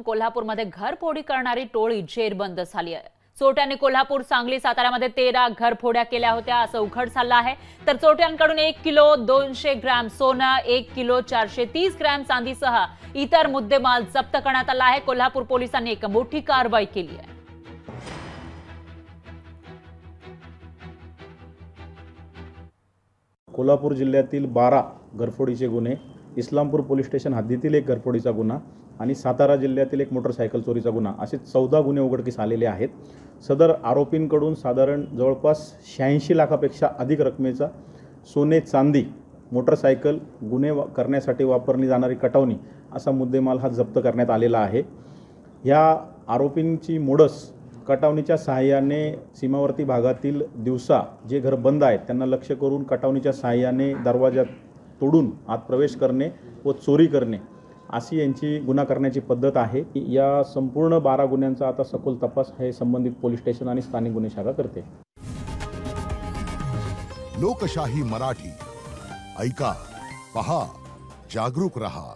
कोल्हापूरमध्ये घरफोडी करणारी टोळी जेरबंद झाली आहे। चोरट्यांनी कोल्हापूर, सांगली, साताऱ्यामध्ये 13 घरफोड्या केल्या होत्या असं उघड झालं आहे। तर चोरट्यांकडून 1 किलो 200 ग्रॅम सोनं, 1 किलो 430 ग्रॅम चांदीसह इतर मुद्देमाल जप्त करण्यात आला आहे। कोल्हापूर पोलिसांनी एक मोठी कारवाई केली आहे। कोल्हापूर जिल्ह्यातील 12 घरफोडीचे गुन्हे, इस्लामपूर पोलीस स्टेशन हद्दीतील एक घरफोडीचा गुन्हा आणि सातारा जिल्ह्यातील एक मोटरसायकल चोरीचा गुन्हा असे 14 गुन्हे उघडकीस आलेले आहेत। सदर आरोपींकडून साधारण जवळपास 86 लाखापेक्षा अधिक रकमेचा सोने, चांदी, मोटरसायकल, गुन्हे करण्यासाठी वापरली जाणारी कटावणी असा मुद्देमाल हा जप्त करण्यात आलेला आहे। या आरोपींची मोडस कटावणीच्या सहाय्याने सीमावर्ती भागातील दिवसा जे घर बंद आहेत त्यांना लक्ष्य करून कटावणीच्या सहाय्याने दरवाजा तोडून आत प्रवेश करणे व चोरी करणे अशी यांची गुन्हा करण्याची पद्धत आहे। या संपूर्ण 12 गुन्ह्यांचा आता सखोल तपास हे संबंधित पोलीस स्टेशन आणि स्थानिक गुन्हे शाखा करते। लोकशाही मराठी ऐका, पहा, जागरूक रहा।